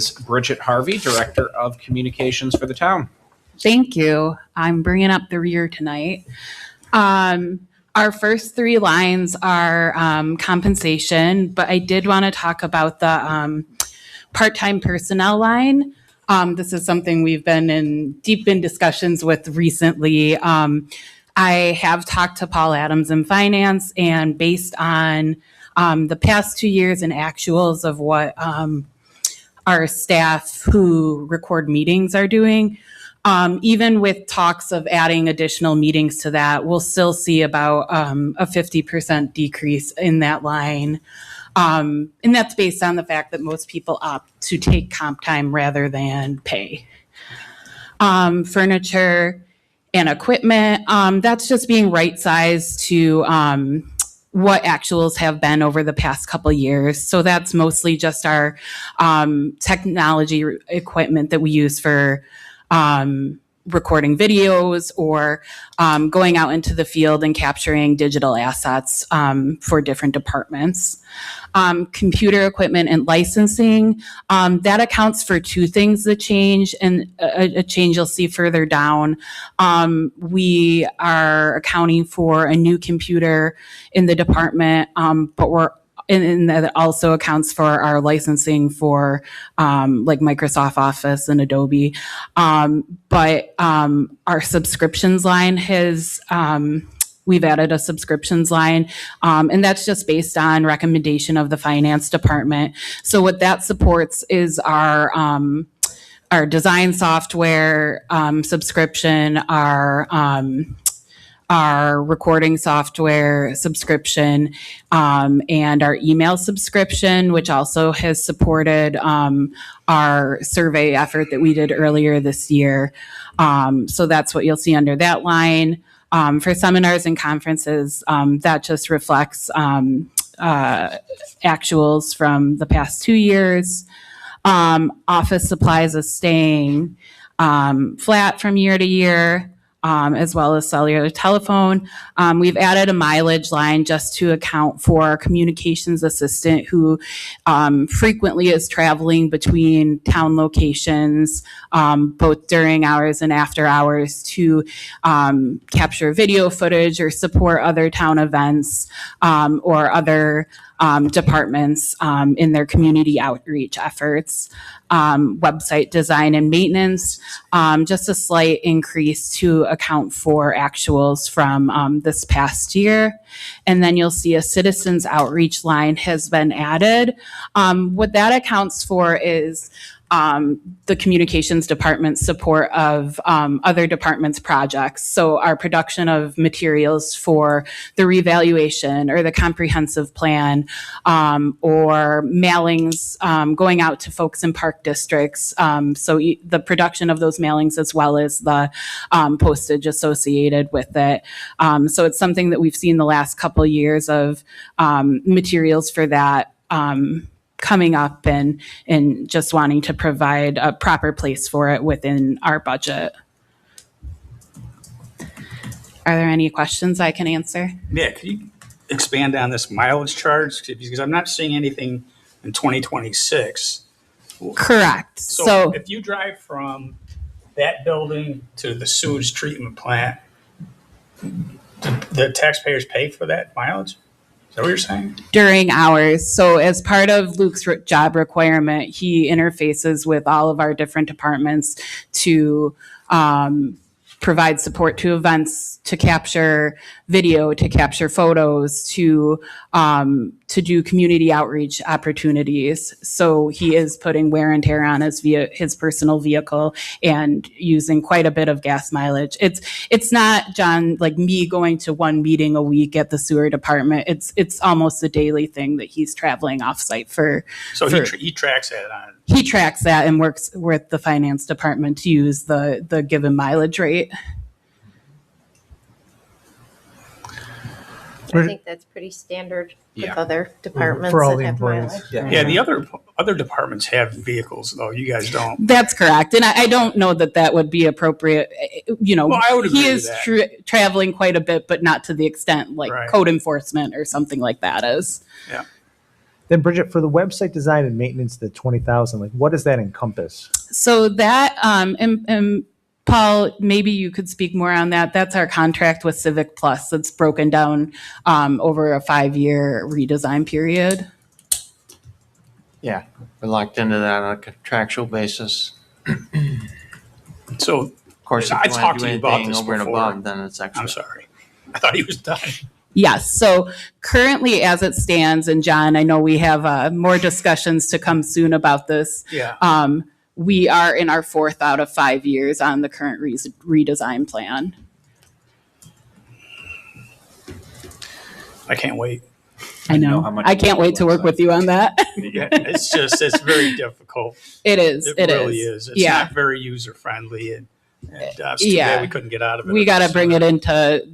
Bridget Harvey, Director of Communications for the town. Thank you. I'm bringing up the rear tonight. Our first three lines are compensation, but I did want to talk about the part-time personnel line. This is something we've been deep in discussions with recently. I have talked to Paul Adams in finance, and based on the past 2 years and actuals of what our staff who record meetings are doing, even with talks of adding additional meetings to that, we'll still see about a 50% decrease in that line. And that's based on the fact that most people opt to take comp time rather than pay. Furniture and equipment, that's just being right-sized to what actuals have been over the past couple years. So that's mostly just our technology equipment that we use for recording videos or going out into the field and capturing digital assets for different departments. Computer equipment and licensing, that accounts for two things that change, and a change you'll see further down. We are accounting for a new computer in the department, but and that also accounts for our licensing for like Microsoft Office and Adobe. But our subscriptions line has, we've added a subscriptions line, and that's just based on recommendation of the finance department. So what that supports is our design software subscription, our recording software subscription, and our email subscription, which also has supported our survey effort that we did earlier this year. So that's what you'll see under that line. For seminars and conferences, that just reflects actuals from the past 2 years. Office supplies is staying flat from year to year, as well as cellular telephone. We've added a mileage line just to account for our communications assistant who frequently is traveling between town locations, both during hours and after hours, to capture video footage or support other town events or other departments in their community outreach efforts. Website design and maintenance, just a slight increase to account for actuals from this past year. And then you'll see a citizens outreach line has been added. What that accounts for is the communications department's support of other departments' projects. So our production of materials for the revaluation or the comprehensive plan, or mailings going out to folks in park districts. So the production of those mailings as well as the postage associated with it. So it's something that we've seen the last couple of years of materials for that coming up, and just wanting to provide a proper place for it within our budget. Are there any questions I can answer? Yeah, could you expand on this mileage charge? Because I'm not seeing anything in 2026. Correct. So if you drive from that building to the sewage treatment plant, the taxpayers pay for that mileage? Is that what you're saying? During hours. So as part of Luke's job requirement, he interfaces with all of our different departments to provide support to events, to capture video, to capture photos, to do community outreach opportunities. So he is putting wear and tear on his personal vehicle and using quite a bit of gas mileage. It's not, John, like me going to one meeting a week at the sewer department. It's almost a daily thing that he's traveling offsite for. So he tracks that on. He tracks that and works with the finance department to use the given mileage rate. I think that's pretty standard with other departments For all that the have employees. mileage. Yeah, the other departments have vehicles, though. You guys don't. That's correct. And I don't know that would be appropriate. Well, I would agree he is with traveling quite a bit, but not to the extent like Right. code enforcement or something like that is. Yeah. Then Bridget, for the website design and maintenance, the 20,000, like what does that encompass? So that, and Paul, maybe you could speak more on that. That's our contract with Civic Plus. That's broken down over a 5-year redesign period. Yeah, we're locked into that on a contractual basis. So, Of course, if I you want talked to to do you about anything this over and before. above, then it's extra. I'm sorry. I thought he was done. Yes. So currently, as it stands, and John, I know we have more discussions to come soon about this. Yeah. We are in our 4th out of 5 years on the current redesign plan. I can't wait. I know how know. much I can't wait to work with you on that. Yeah, it's very difficult. It is. It really is. It's Yeah. not very user friendly, and it's too Yeah. bad we couldn't get out of it. We got to bring it into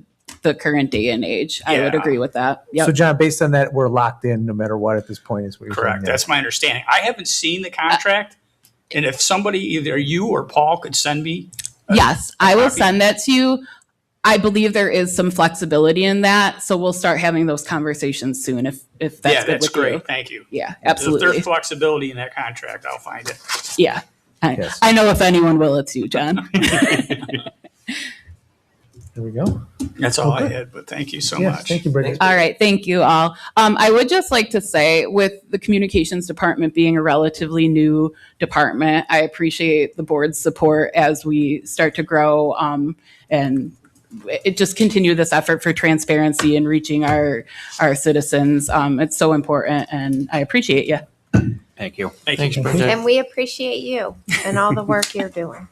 the current day and age. I would Yeah. agree with that. So Yep. John, based on that, we're locked in no matter what at this point is what you're saying Correct. there. That's my understanding. I haven't seen the contract, and if somebody, either you or Paul, could send me. Yes, I will copy. send that to you. I believe there is some flexibility in that, so we'll start having those conversations soon if that's Yeah, good that's with great. you. Thank you. Yeah, If absolutely. there's flexibility in that contract, I'll find it. Yeah. Yes. I know if anyone will, it's you, John. There we go. That's all I Okay. had, but thank you so Yes, much. thank you, Bridget. All right, thank you all. I would just like to say, with the communications department being a relatively new department, I appreciate the board's support as we start to grow and it just continue this effort for transparency and reaching our citizens. It's so important, and I appreciate you. Thank you. Thank Thanks, you. Bridget. And we appreciate you and all the work you're doing.